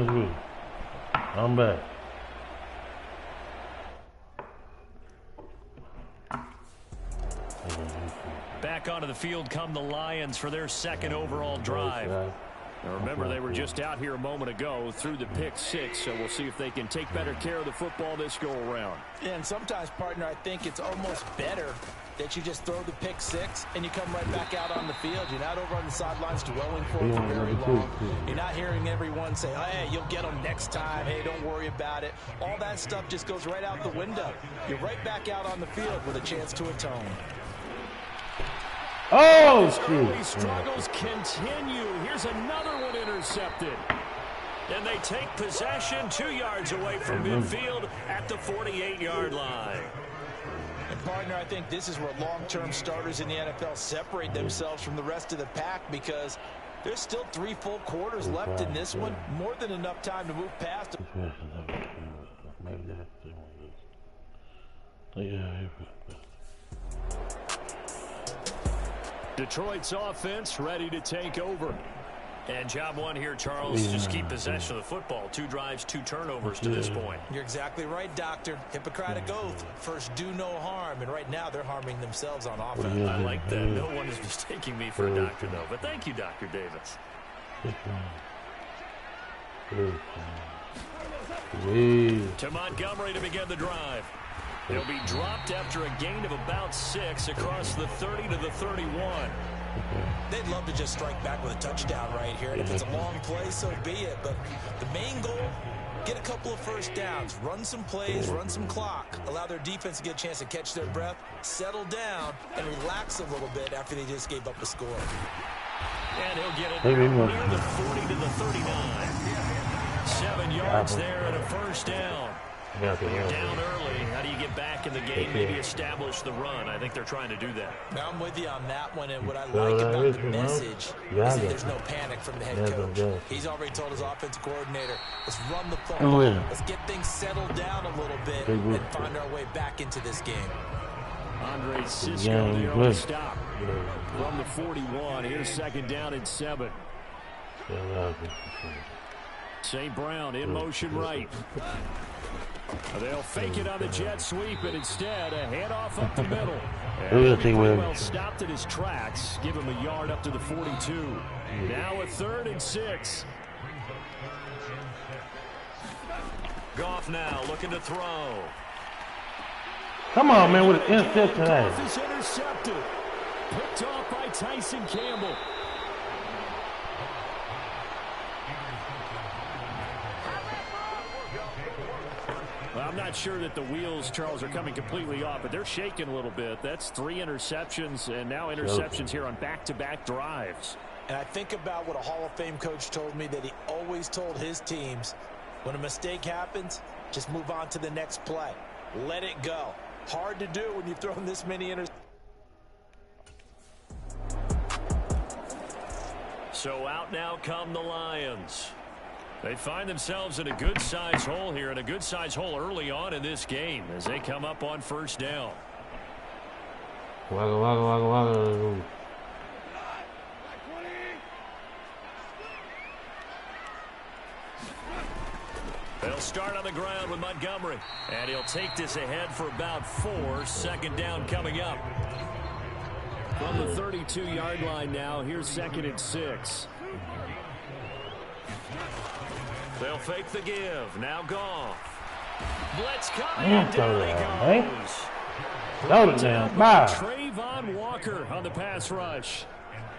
I'm back. Back onto the field come the Lions for their second overall drive. Now remember, they were just out here a moment ago through the pick six, so we'll see if they can take better care of the football this go-around. Yeah, and sometimes, partner, I think it's almost better that you just throw the pick six and you come right back out on the field. You're not over on the sidelines dwelling for it for very long. You're not hearing everyone say, oh, hey, you'll get them next time. Hey, don't worry about it. All that stuff just goes right out the window. You're right back out on the field with a chance to atone. Oh, early struggles continue. Here's another one intercepted. And they take possession 2 yards away from midfield at the 48-yard line. And, partner, I think this is where long-term starters in the NFL separate themselves from the rest of the pack because there's still 3 full quarters left in this one. More than enough time to move past them. Detroit's offense ready to take over. And job one here, Charles, just keep possession of the football. 2 drives, 2 turnovers to this point. You're exactly right, Doctor. Hippocratic oath. First, do no harm. And right now, they're harming themselves on offense. I like that. No one is mistaking me for a doctor, though. But thank you, Dr. Davis. To Montgomery to begin the drive. He'll be dropped after a gain of about 6 across the 30 to the 31. They'd love to just strike back with a touchdown right here. And if it's a long play, so be it. But the main goal, get a couple of first downs, run some plays, run some clock, allow their defense to get a chance to catch their breath, settle down, and relax a little bit after they just gave up a score. And he'll get it near the 40 to the 39. 7 yards there and a first down. You're down early. How do you get back in the game? Maybe establish the run. I think they're trying to do that. Now, I'm with you on that one. And what I like about the message is that there's no panic from the head coach. He's already told his offensive coordinator, let's run the football. Let's get things settled down a little bit and find our way back into this game. Andre Cisco there on the stop. From the 41, here's second down and 7. St. Brown in motion right. They'll fake it on the jet sweep, and instead a handoff up the middle. And well stopped at his tracks. Give him a yard up to the 42. Now a 3rd and 6. Goff now looking to throw. Come on, man, with an interception. Goff is intercepted. Picked off by Tyson Campbell. Well, I'm not sure that the wheels, Charles, are coming completely off, but they're shaking a little bit. That's 3 interceptions, and now interceptions here on back-to-back drives. And I think about what a Hall of Fame coach told me that he always told his teams, when a mistake happens, just move on to the next play. Let it go. Hard to do when you've thrown this many interceptions. So out now come the Lions. They find themselves in a good-sized hole here, and a good-sized hole early on in this game as they come up on first down. They'll start on the ground with Montgomery, and he'll take this ahead for about 4. Second down coming up. From the 32-yard line now, here's 2nd and 6. They'll fake the give. Now Goff. Blitz coming. Down he goes. Trayvon Walker on the pass rush.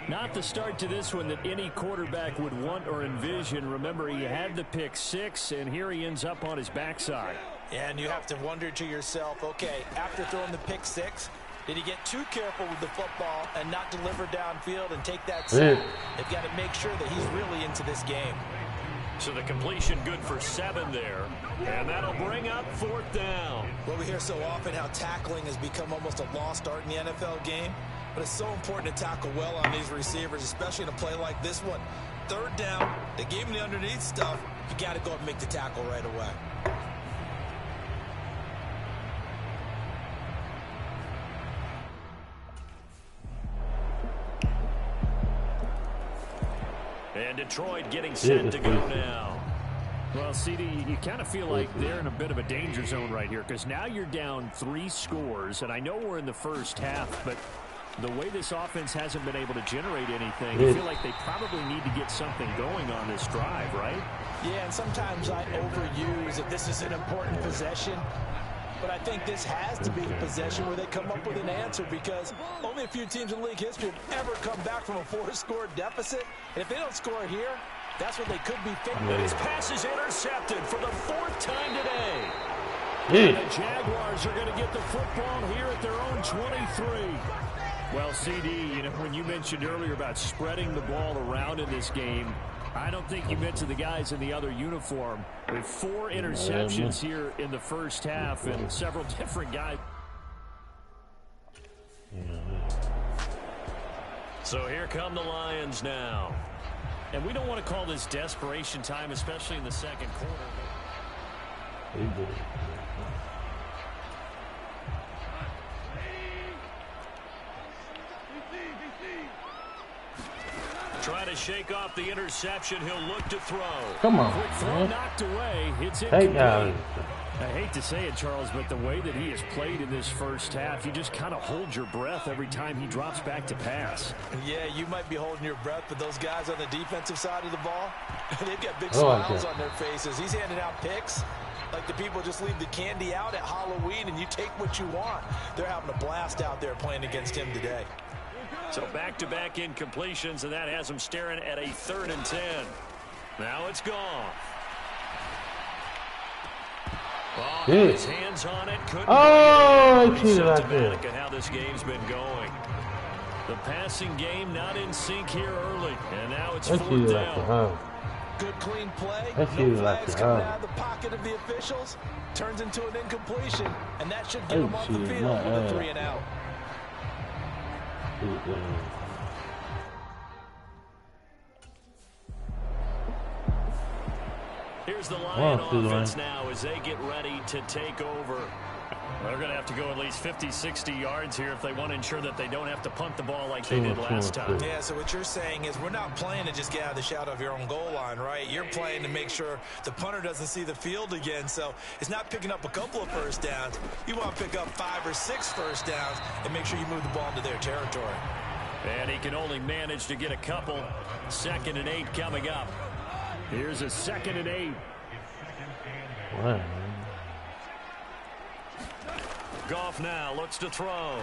Not the start to this one that any quarterback would want or envision. Remember, he had the pick 6, and here he ends up on his backside. And you have to wonder to yourself, okay, after throwing the pick 6, did he get too careful with the football and not deliver downfield and take that sack? They've got to make sure that he's really into this game. So the completion good for 7 there. And that'll bring up 4th down. Well, we hear so often how tackling has become almost a lost art in the NFL game. But it's so important to tackle well on these receivers, especially in a play like this one. 3rd down, they gave him the underneath stuff. You got to go and make the tackle right away. And Detroit getting set to go now. Well, CD, you kind of feel like they're in a bit of a danger zone right here because now you're down 3 scores, and I know we're in the first half, but the way this offense hasn't been able to generate anything, you feel like they probably need to get something going on this drive, right? Yeah, and sometimes I overuse that this is an important possession, but I think this has to be a possession where they come up with an answer because only a few teams in league history have ever come back from a 4-score deficit. And if they don't score here, that's what they could be thinking. His pass is intercepted for the 4th time today. And the Jaguars are going to get the football here at their own 23. Well, CD, you know, when you mentioned earlier about spreading the ball around in this game, I don't think you mentioned the guys in the other uniform. With 4 interceptions here in the first half and several different guys. So here come the Lions now. And we don't want to call this desperation time, especially in the second quarter. Try to shake off the interception. He'll look to throw. Come on, quick throw man. knocked away. It's incomplete. I hate to say it, Charles, but the way that he has played in this first half, you just kind of hold your breath every time he drops back to pass. Yeah, you might be holding your breath, but those guys on the defensive side of the ball, they've got big smiles on their faces. He's handing out picks like the people just leave the candy out at Halloween and you take what you want. They're having a blast out there playing against him today. So back-to-back incompletions, and that has him staring at a 3rd and 10. Now it's gone. Oh, his hands on it. Oh, it's like that. At how this game's been going. The passing game not in sync here early, and now it's 4th down. Good clean play. No flags coming out of the pocket of the officials. Turns into an incompletion, and that should get him off the field with a 3 and out. Here's the Lion offense now as they get ready to take over. They're going to have to go at least 50, 60 yards here if they want to ensure that they don't have to punt the ball like they did last time. Yeah, so what you're saying is we're not playing to just get out of the shadow of your own goal line, right? You're playing to make sure the punter doesn't see the field again. So it's not picking up a couple of first downs. You want to pick up 5 or 6 first downs and make sure you move the ball into their territory. And he can only manage to get a couple. 2nd and 8 coming up. Here's a 2nd and 8. Wow. Goff now looks to throw.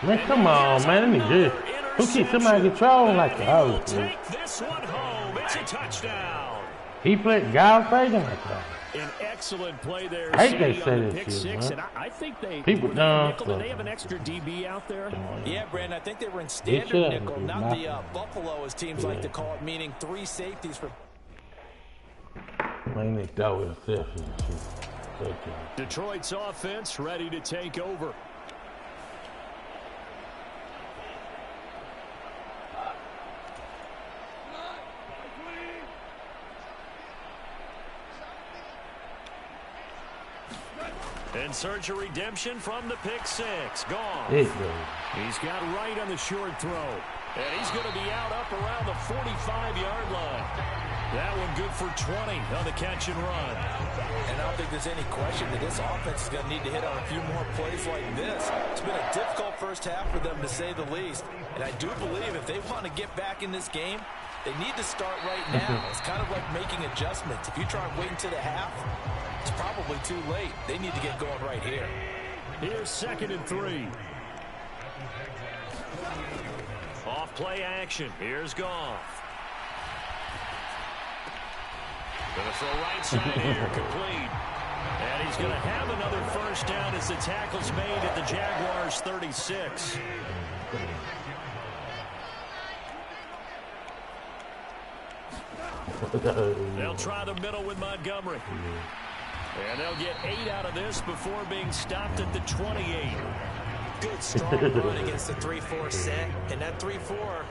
Man, come on, man. Let me good. Who keeps somebody controlling like the house? Take this one home. It's a touchdown. He played Guy Fagan like that. An excellent play there. I hate they say the that pick shit, 6, man. and I think they People dumb. Do they have an extra DB out there? Yeah, Brandon, I think they were in standard nickel, not the Buffalo, as teams like to call it, meaning 3 safeties for. Man, they throw it. Detroit's offense ready to take over. In search of redemption from the pick 6. Gone. He's got right on the short throw. And he's going to be up around the 45-yard line. That one good for 20 on the catch and run. And I don't think there's any question that this offense is going to need to hit on a few more plays like this. It's been a difficult first half for them, to say the least. And I do believe if they want to get back in this game, they need to start right now. It's kind of like making adjustments. If you try and wait until the half, it's probably too late. They need to get going right here. Here's 2nd and 3. Off play action. Here's Goff. Going to throw right side here. Complete. And he's going to have another first down as the tackle's made at the Jaguars' 36. They'll try the middle with Montgomery. And they'll get 8 out of this before being stopped at the 28. Good, strong run against the 3-4 set. And that 3-4,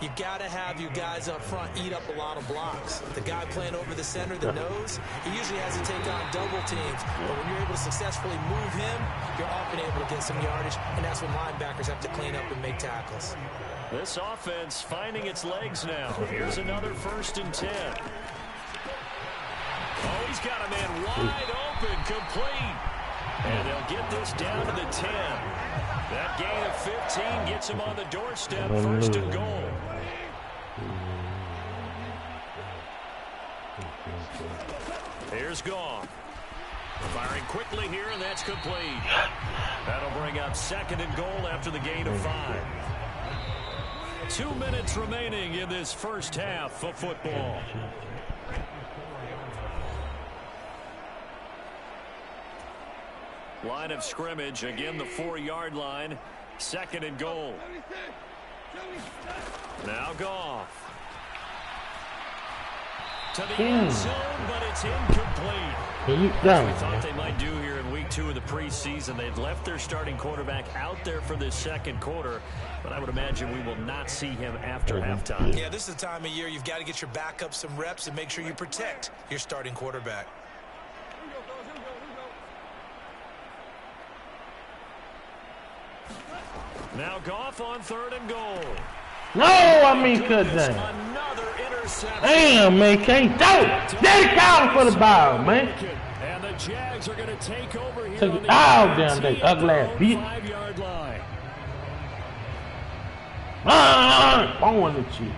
you got to have you guys up front eat up a lot of blocks. The guy playing over the center, the nose, he usually has to take on double teams. But when you're able to successfully move him, you're often able to get some yardage. And that's when linebackers have to clean up and make tackles. This offense finding its legs now. Here's another 1st and 10. He's got a man wide open, complete. And they'll get this down to the 10. That gain of 15 gets him on the doorstep, 1st and goal. Here's Goff. Firing quickly here, and that's complete. That'll bring up 2nd and goal after the gain of 5. 2 minutes remaining in this first half of football. Line of scrimmage, again the 4-yard line. 2nd and goal. Now Goff. To the end zone, but it's incomplete. As we thought they might do here in week 2 of the preseason. They've left their starting quarterback out there for this 2nd quarter, but I would imagine we will not see him after halftime. Yeah, this is the time of year you've got to get your backup some reps and make sure you protect your starting quarterback. Now Goff on 3rd and goal. No, I mean, cut down. Another interception. Damn, man, can't do it. They call for the ball, man. And the Jags are going to take over here. Took it all down there, ugly ass bitch. 5-yard line. Throwing at you.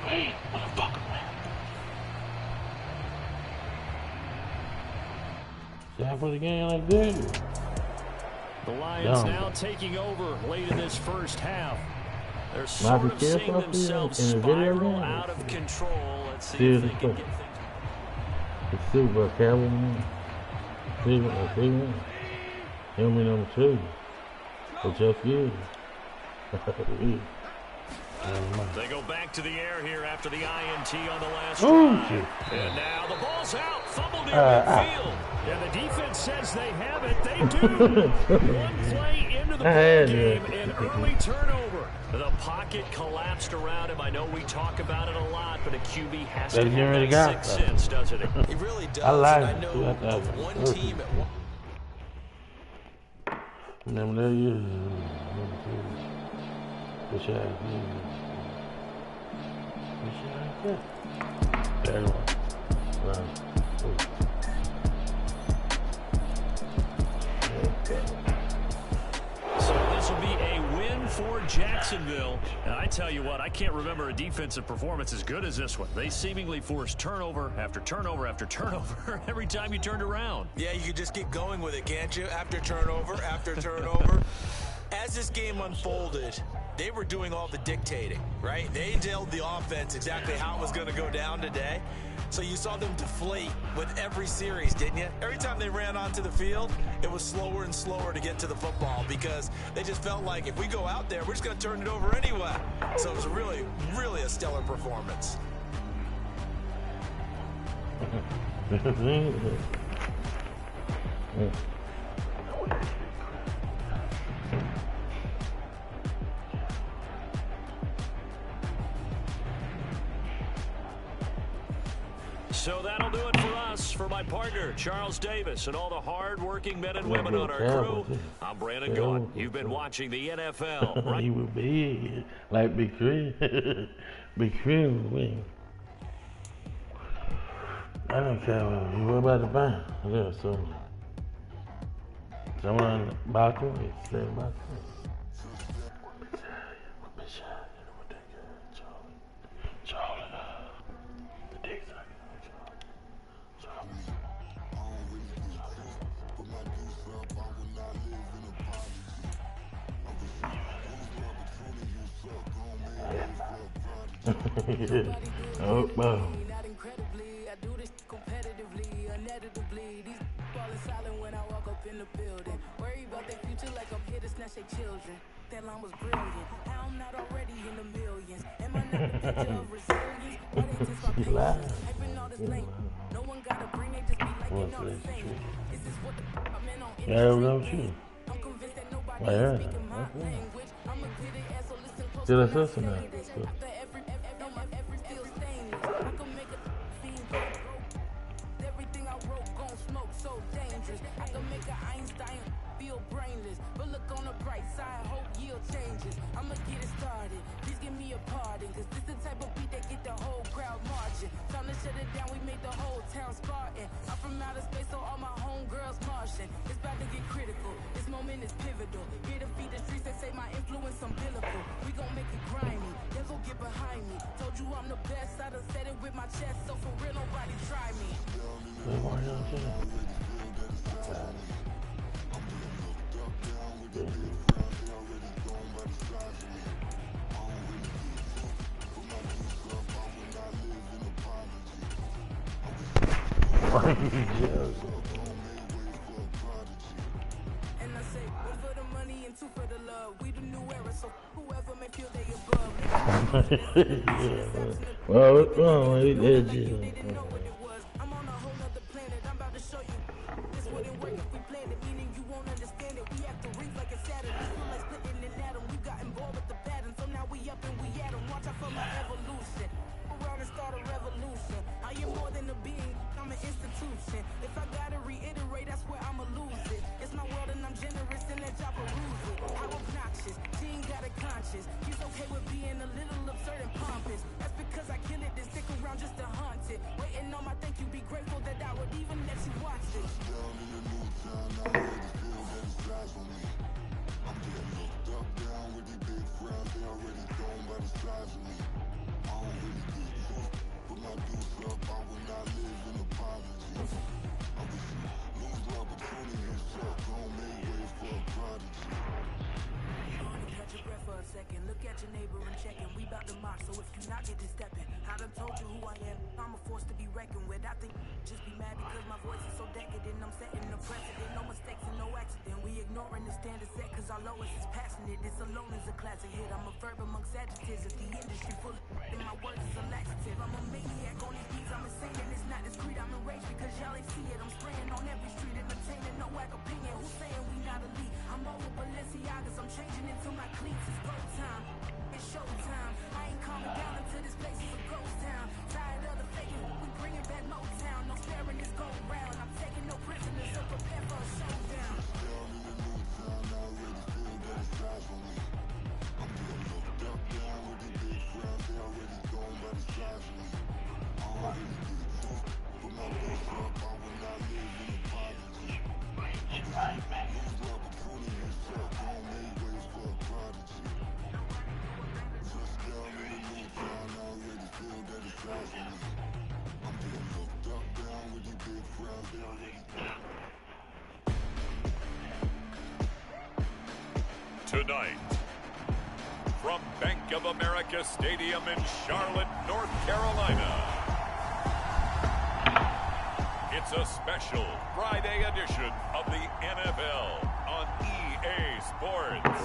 Hey, motherfucker, man. See how for the game like this? The Lions now taking over late in this first half. They're sort of seeing themselves spiral out of control. Let's see if they can get things. The Super Cowboy. See me. Help me number 2. But just you. They go back to the air here after the INT on the last drive. And now the ball's out. Fumbled in midfield. And the defense says they have it. They do. One play into the ball game, an early turnover. The pocket collapsed around him. I know we talk about it a lot, but a QB has to have that 6th sense, doesn't it? He really does. I like I know of one team at one. Remember that year? So this will be a win for Jacksonville. And I tell you what, I can't remember a defensive performance as good as this one. They seemingly forced turnover after turnover after turnover every time you turned around. Yeah, you can just keep going with it, can't you? After turnover, after turnover. As this game unfolded, they were doing all the dictating, right? They told the offense exactly how it was going to go down today. So you saw them deflate with every series, didn't you? Every time they ran onto the field, it was slower and slower to get to the football because they just felt like if we go out there, we're just going to turn it over anyway. So it was really, really a stellar performance. So that'll do it for us. For my partner, Charles Davis, and all the hard-working men and women on our crew, I'm Brandon Gaughan. You've been watching the NFL. Right? You will be like Big Chris. Big Chris win. I don't care what about the band. Yeah, so someone balcony, say balcony. Oh, wow. That line was brilliant. I'm not already in the millions. Am I not a picture of resilience? Why they just my patience? Hyping all this lane. No one gotta bring it, just be like they know the same. This is what the I'm in on industry. I'm convinced that nobody is speaking my language. I'm a good ass, so listen close to my after every feel stainless. I can make a scene broke. Everything I wrote gon' smoke so dangerous. I can make an Einstein feel brainless. this. But look on the bright side, hope yield changes. I'ma get it started. Please give me a pardon, cause this the type of beat that get the whole crowd marching. Time to shut it down, we made the whole town Spartan. I'm from outer space, so all my homegirls Martian. It's about to get critical. This moment is pivotal. Here to feed the streets that say my influence umbilical. We gon' make it grimy. Then go get behind me. Told you I'm the best. I done said it with my chest, so for real, nobody try me. And I say, one for the money and two for the love. We the new era, so whoever may feel they above. Well, what's wrong? He did you. I'm on a whole nother planet. I'm about to show you. This wouldn't work if we planned it, meaning you won't understand it. We have to read like a Saturn. Feel like splitting an atom. We got involved with the pattern, so now we up and we at 'em. Watch out for my evolution. Around and start a revolution. I am more than a being. I'm an institution. If I gotta reiterate, that's where I'ma lose it. It's my world and I'm generous and let y'all peruse it. How obnoxious. She ain't got a conscience. She's okay with being a little absurd and pompous. That's because I kill it and stick around just to haunt it. Waiting on my thank you, be grateful that I would even let you watch this. Look at your neighbor and check in. We bout to march, so if you not get to stepping, I done told you who I am. I'm a force to be reckoned with. I think just be mad because my voice is so decadent. I'm setting the precedent. No mistakes and no accident. We ignoring the standard set because our lowest is passionate. This alone is a classic hit. I'm a verb amongst adjectives. If the industry full of and my words is a laxative. I'm a maniac on these beats. I'm insane and it's not discreet. I'm enraged because y'all ain't see it. I'm spraying on every street, entertaining no whack opinion. Who's saying we not elite? I'm over Balenciagas. I'm changing into my cleats. It's go time. It's showtime. I ain't calming down until this place is a ghost town. Tired of the faking, we bringing back Motown. No sparing this go round. I'm taking no prisoners, so prepare for a showdown. Tonight, from Bank of America Stadium in Charlotte, North Carolina, it's a special Friday edition of the NFL on EA Sports.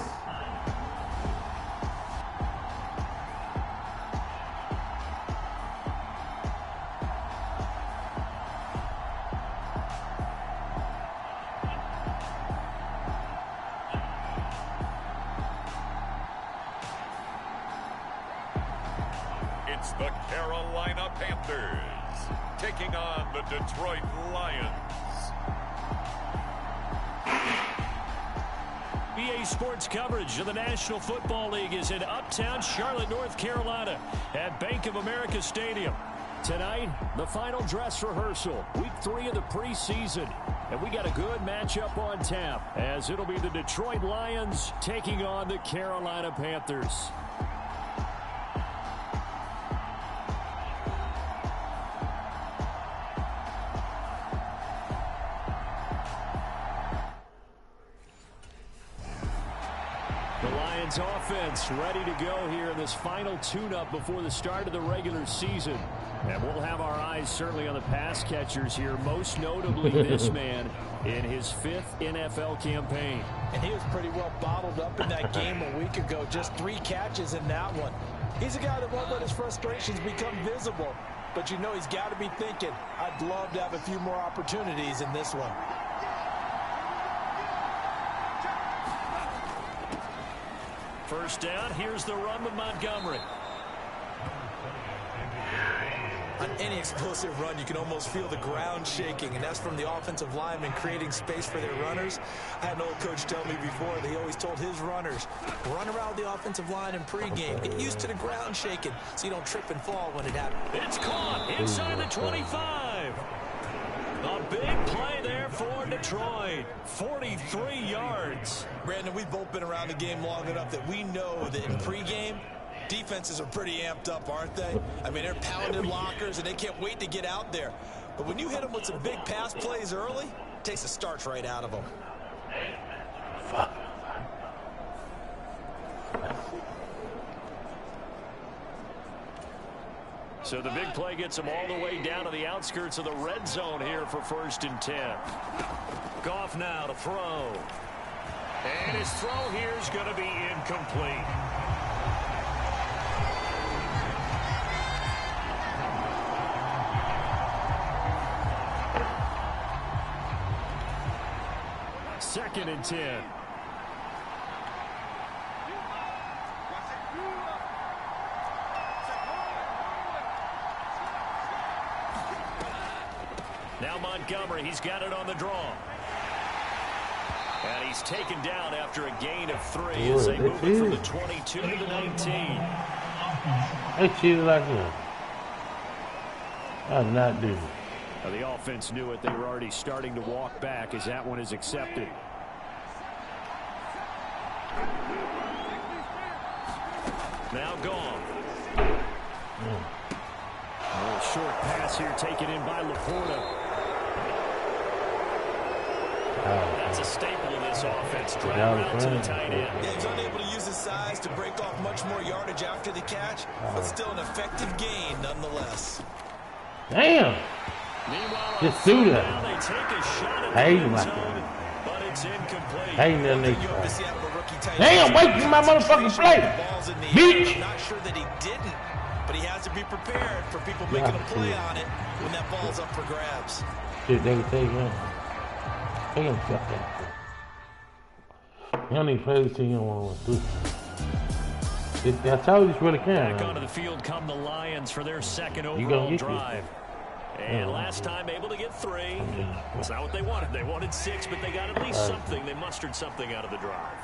It's the Carolina Panthers taking on the Detroit Lions. EA Sports coverage of the National Football League is in uptown Charlotte, North Carolina at Bank of America Stadium. Tonight, the final dress rehearsal, week 3 of the preseason. And we got a good matchup on tap as it'll be the Detroit Lions taking on the Carolina Panthers. Offense ready to go here in this final tune-up before the start of the regular season. And we'll have our eyes certainly on the pass catchers here, most notably this man in his 5th NFL campaign. And he was pretty well bottled up in that game a week ago. Just 3 catches in that one. He's a guy that won't let his frustrations become visible. But you know he's got to be thinking, I'd love to have a few more opportunities in this one. First down, here's the run with Montgomery. On any explosive run, you can almost feel the ground shaking, and that's from the offensive linemen creating space for their runners. I had an old coach tell me before, that he always told his runners, run around the offensive line in pregame. Get used to the ground shaking so you don't trip and fall when it happens. It's caught inside the 25. A big play there for Detroit. 43 yards. Brandon, we've both been around the game long enough that we know that in pregame, defenses are pretty amped up, aren't they? I mean, they're pounding lockers, and they can't wait to get out there. But when you hit them with some big pass plays early, it takes the starch right out of them. So the big play gets them all the way down to the outskirts of the red zone here for 1st and 10. Goff now to throw. And his throw here is going to be incomplete. Second and 10. Now Montgomery, he's got it on the draw. And he's taken down after a gain of 3 as they move it from the 22 to the 19. They cheated like that. I did not do it. Well, the offense knew it. They were already starting to walk back as that one is accepted. Now gone. A little short pass here taken in by Laporta. That's a staple of this offense. Drive out to the tight end. Yeah, he's unable to use his size to break off much more yardage after the catch, but still an effective gain nonetheless. Damn. Just do that. They take a shot at the Hey, end zone, but it's incomplete. Hey, then they damn, wait for my motherfucking play. Bitch. I'm not sure that he didn't, but he has to be prepared for people making a play on it when that ball's up for grabs. Shit, they can take him. Take him, fuck that. You don't need to play this team, you don't want to do it. I told you it's really can. Back onto the field come the Lions for their second overall drive. And last time able to get 3. It's not what they wanted. They wanted 6, but they got at least something. They mustered something out of the drive.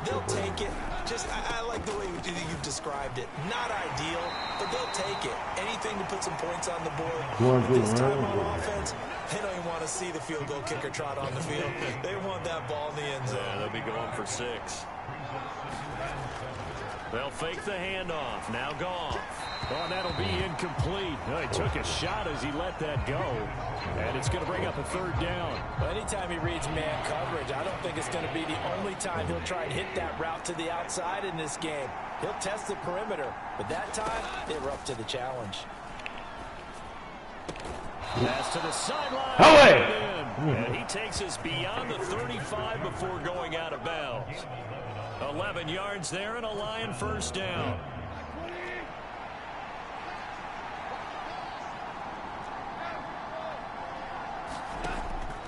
They'll take it. Just, I like the way you've described it. Not ideal, but they'll take it. Anything to put some points on the board. But this time on offense, they don't even want to see the field goal kicker trot on the field. They want that ball in the end zone. Yeah, they'll be going for 6. They'll fake the handoff. Now Goff. Oh, that'll be incomplete. Oh, he took a shot as he let that go. And it's going to bring up a 3rd down. Well, anytime he reads man coverage, I don't think it's going to be the only time he'll try and hit that route to the outside in this game. He'll test the perimeter, but that time, they were up to the challenge. Pass to the sideline. And he takes us beyond the 35 before going out of bounds. 11 yards there and a Lion 1st down.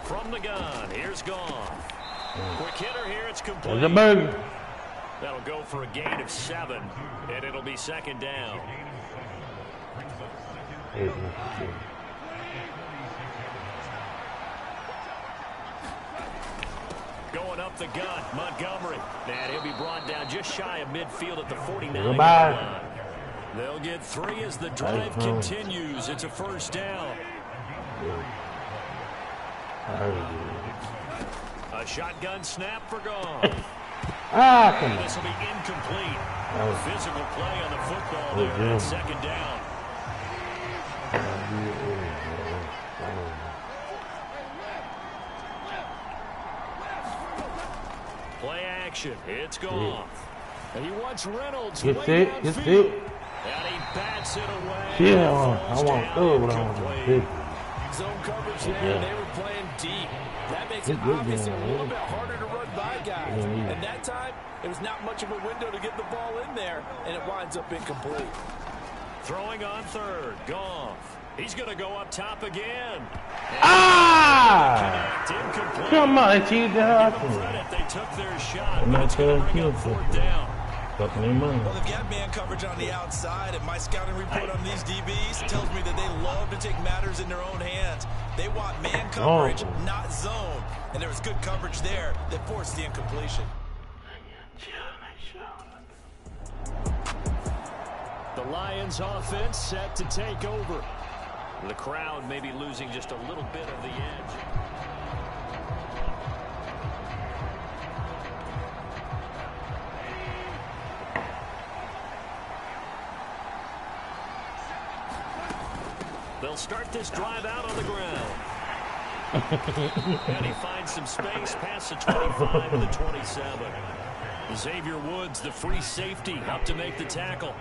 From the gun, here's Goff. Quick hitter here, it's complete. That'll go for a gain of 7, and it'll be 2nd down. Going up the gut, Montgomery. And he'll be brought down just shy of midfield at the 49 line. They'll get 3 as the drive continues. It's a 1st down. A shotgun snap for Goff. This will be incomplete. Physical play on the football there at 2nd down. Play action. It's Goff. And he wants Reynolds. Get it. And he bats it away. Yeah, I want to throw it, but I want to Zone coverage there, they were playing deep. That makes it obviously a little bit harder to run by guys. And that time, there was not much of a window to get the ball in there, and it winds up incomplete. Throwing on 3rd. Goff. He's going to go up top again. Come on, they cheated the hell out of They took their shot, but it's going to bring up 4th down. Fucking their money. Well, they've got man coverage on the outside, and my scouting report on these DBs tells me that they love to take matters in their own hands. They want man coverage, not zone. And there was good coverage there that forced the incompletion. The Lions offense set to take over. The crowd may be losing just a little bit of the edge. They'll start this drive out on the ground. And he finds some space past the 25 to the 27. Xavier Woods, the free safety, up to make the tackle.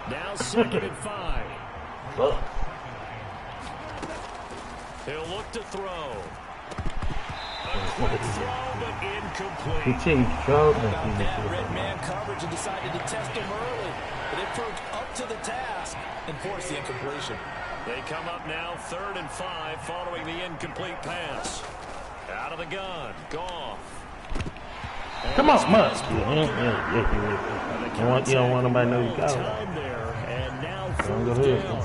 Now 2nd and 5. He'll look to throw. A quick throw, but incomplete. About that red man coverage and decided to test him early. But it proved up to the task and forced the incompletion. They come up now 3rd and 5 following the incomplete pass. Out of the gun, Goff. Come on, Musk. You don't want nobody to know you got time there, and now Don't go 4th ahead. down.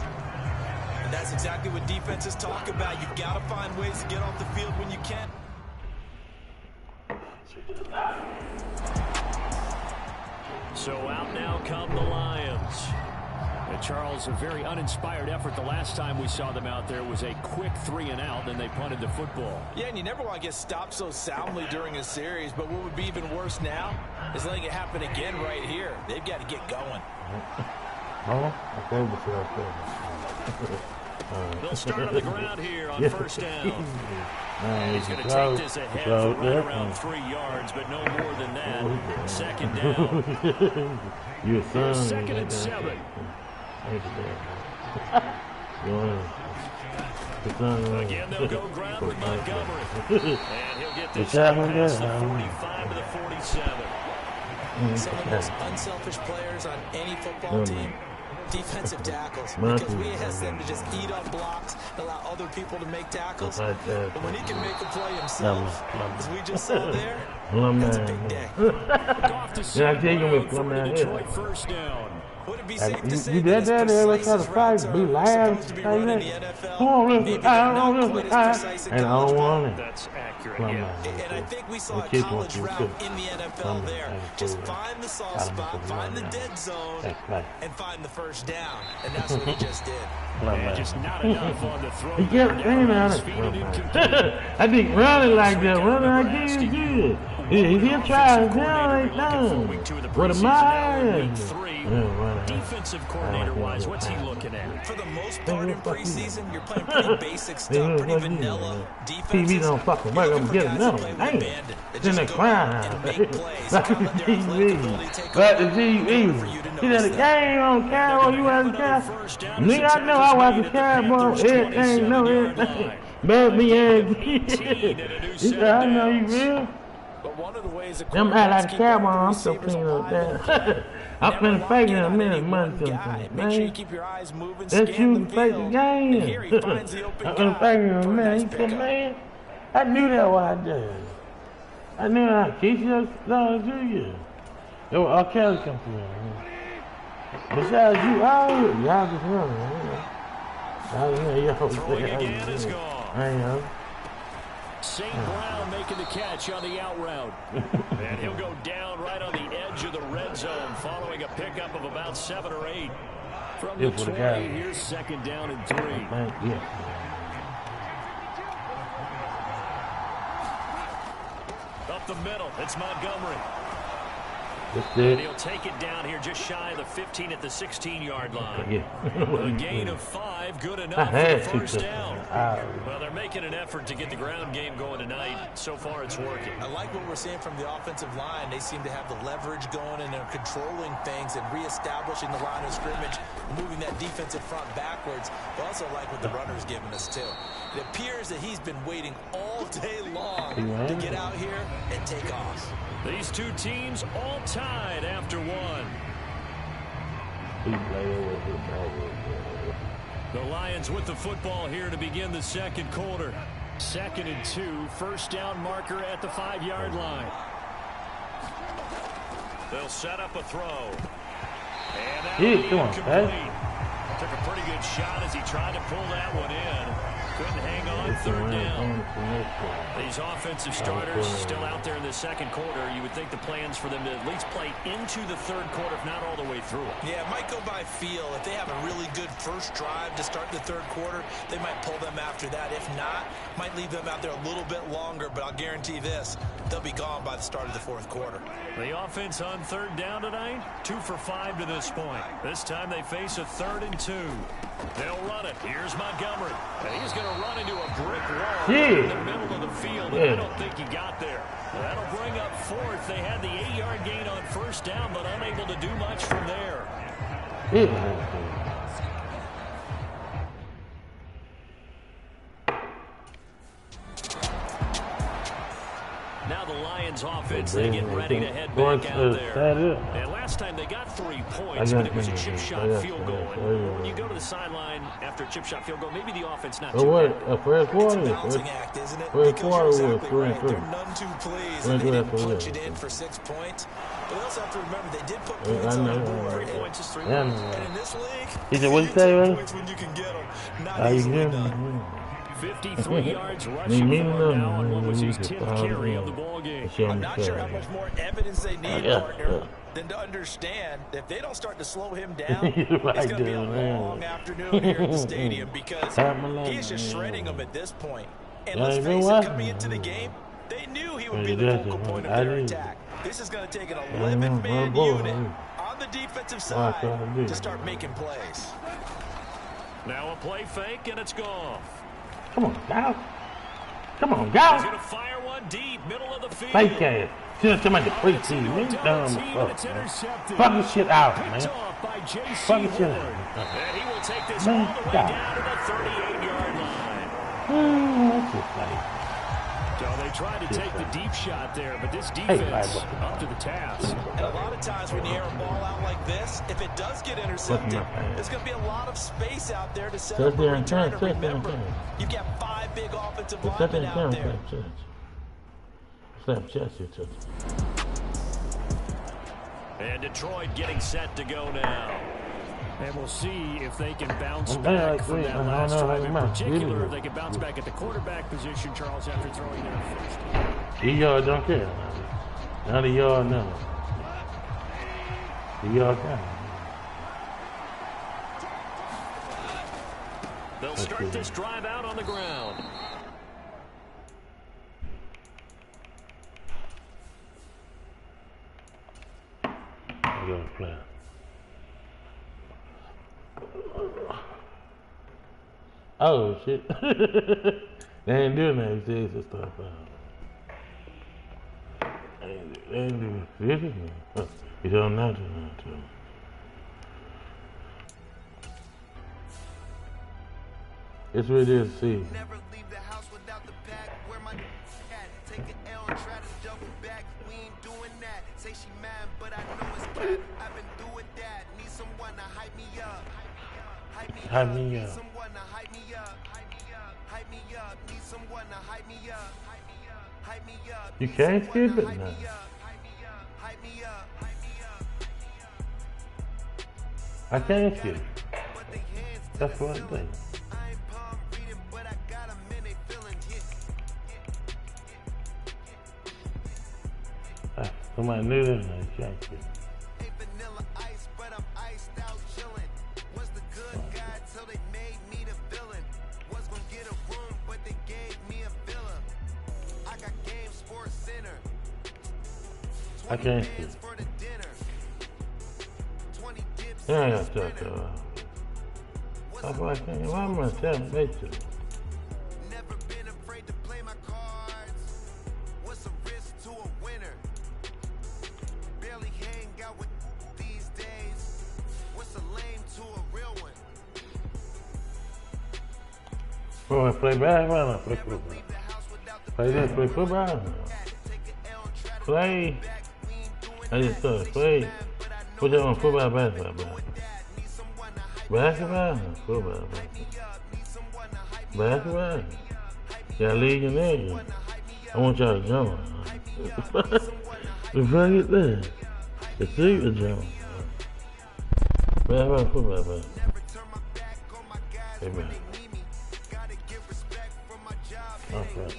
And that's exactly what defenses talk about. You've got to find ways to get off the field when you can. So out now come the Lions. And Charles, a very uninspired effort. The last time we saw them out there was a quick 3 and out, then they punted the football. Yeah, and you never want to get stopped so soundly during a series, but what would be even worse now is letting it happen again right here. They've got to get going. They'll start on the ground here on 1st down. He's going to take this ahead for right around 3 yards, but no more than that. 2nd down. Your son. 2nd and 7. Again, they'll go ground with Montgomery. And he'll get this past the 45 to the 47. Some of the most unselfish players on any football team, defensive tackles, because we ask them to just eat up blocks, allow other people to make tackles. But when he can make a play himself, as we just saw there, that's a big day. Goff to center for the Detroit 1st down. Would it be safe to say You that did that there, let's try to fight, be loud, supposed to be run in the NFL? come on, Maybe listen, they're I not don't quite listen, as precise in and I college don't ball. want it. That's accurate, Come yeah. on. And I think we saw a kids college want you route to. in the NFL there. Just find the soft spot, find the dead zone, and find the 1st down. And that's what he just did. And just not enough on the throw. He kept saying I I think running like that, running like this is good. He'll try it down, ain't done. What am I? Defensive coordinator-wise, what's he looking at? For the most part in preseason, you're playing pretty basic stuff, pretty vanilla defenses. TV don't fucking work, I'm getting another one. Damn. Then they crying. Like the TV. But the TV. See that the game on camera, you watch the camera? Nigga, I know I watch the camera, everything, know everything. But me and he said, I know you real. But one of the ways Them act like the camera, I'm so clean up there. I'm finna fake it in a minute, money sometimes, Make sure you man. keep your eyes moving, That scan you the fake the field. game. And here he finds the open I'm finna fake it in a guy for a minute. nice He said, pickup. man, I knew that what I did. I knew that. Keisha, no, do you? It was R. Kelly come through, man. Besides you, y'all just running, Throwing again is gone. I know. St. Brown making the catch on the out route. And he'll go down right on the edge of the red zone following a pickup of about 7 or 8. From the 20, here's 2nd down and 3. Yeah. Up the middle, it's Montgomery. That's And it. he'll take it down here just shy of the 15 at the 16-yard line. Yeah. A gain of 5, good I enough had for to the 1st down. touch. Well, they're making an effort to get the ground game going tonight. So far, it's working. I like what we're seeing from the offensive line. They seem to have the leverage going, and they're controlling things and reestablishing the line of scrimmage, moving that defensive front backwards. But also like what the runner's giving us, too. It appears that he's been waiting all day long to get out here and take off. These two teams all tied after 1. The Lions with the football here to begin the 2nd quarter. 2nd and 2, 1st down marker at the 5-yard line. They'll set up a throw. And Yeah, come on, complete. Took a pretty good shot as he tried to pull that one in. Couldn't hang on third down. These offensive starters still out there in the second quarter. You would think the plans for them to at least play into the third quarter, if not all the way through. Yeah, it might go by feel. If they have a really good first drive to start the third quarter, they might pull them after that. If not, might leave them out there a little bit longer, but I'll guarantee this, they'll be gone by the start of the fourth quarter. The offense on third down tonight, 2 for 5 to this point. This time they face a 3rd and 2. They'll run it. Here's Montgomery. And he's going to run into a brick wall in the middle of the field. I don't think he got there. That'll bring up 4th. They had the 8-yard gain on first down, but unable to do much from there. Now the Lions offense, they get ready to head back out there. And last time they got 3 points, but it was a chip shot field goal. And when you go to the sideline after a chip shot field goal, maybe the offense not too bad. It's a balancing act, isn't it? Because you're exactly right. They're none too pleased that they didn't punch it in for 6 points. But we also have to remember they did put points on the board. 3 points is 3 points. And in this league, he said, what you say, man? points when you can get them. Not easily done. 53 yards rushing for now on what was his 10th carry of the ball game. I'm not sure how much more evidence they need, partner, than to understand that if they don't start to slow him down, it's going to be a long afternoon here at the stadium because he is just shredding them at this point. And let's face it, coming into the game, they knew he would be the focal point of their attack. This is going to take an 11-man unit on the defensive side to start making plays. Now a play fake, and it's gone. Come on, go. Come on, go. He's going to fire one deep, middle of the field. Fake ass. Should have come at the preseason. Man, dumb fuck. Fucking shit out, man. Fucking shit out. And he will take this all the way down to the 38-yard line. That's just like. So they tried to take the deep shot there, but this defense up to the task. And a lot of times when you air a ball out like this, if it does get intercepted, there's going to be a lot of space out there to set up a return. Remember, you've got 5 big offensive linemen out there. And Detroit getting set to go now. And we'll see if they can bounce back from that last drive. In particular, if they can bounce back at the quarterback position, Charles, after throwing their first. Y'all don't care. None of y'all know. Y'all can. They'll start this drive out on the ground. I gotta play. Oh shit. They ain't doing that. They said stuff out. They ain't doing this. You don't know to. It's what it is to see. Never leave the house without the pack. Where my cat? Take an L and try to double back. We ain't doing that. Say she mad, but I know it's cap. I've been doing that. Need someone to hype me up. Hype me up. Need someone to hype me up. Hype me up. Need someone to hype me up. Hype me up. You can't skip it now. Hype me up. I can't skip it. That's what I think. Somebody knew that and they can't skip it. Vanilla ice, but I'm iced out chillin'. Was the good guy till they made me the villain. Was gonna get a room, but they gave me a villa. I got Game Sports Center. I can't skip it. For the dinner. 20 dips. Yeah, I got that. That's why I can't. Why am I telling you? Never been afraid to play my cards. What's a risk to a winner? Barely hang out with these days. What's a lame to a real one? Oh, I play basketball. I play football. Play this, play football. Play. I just thought, play. Put that on football, basketball. Basketball? Football, basketball. Y'all leave your name. I want y'all to jump. The fuck is that? The suit is John. Football, man. Hey, man. Okay.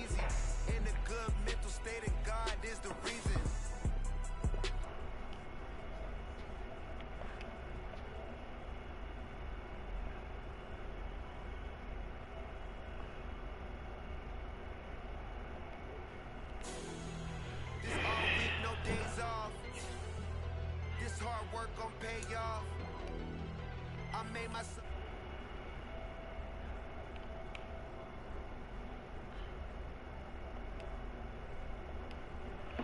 Hard work gon' pay off. I made myself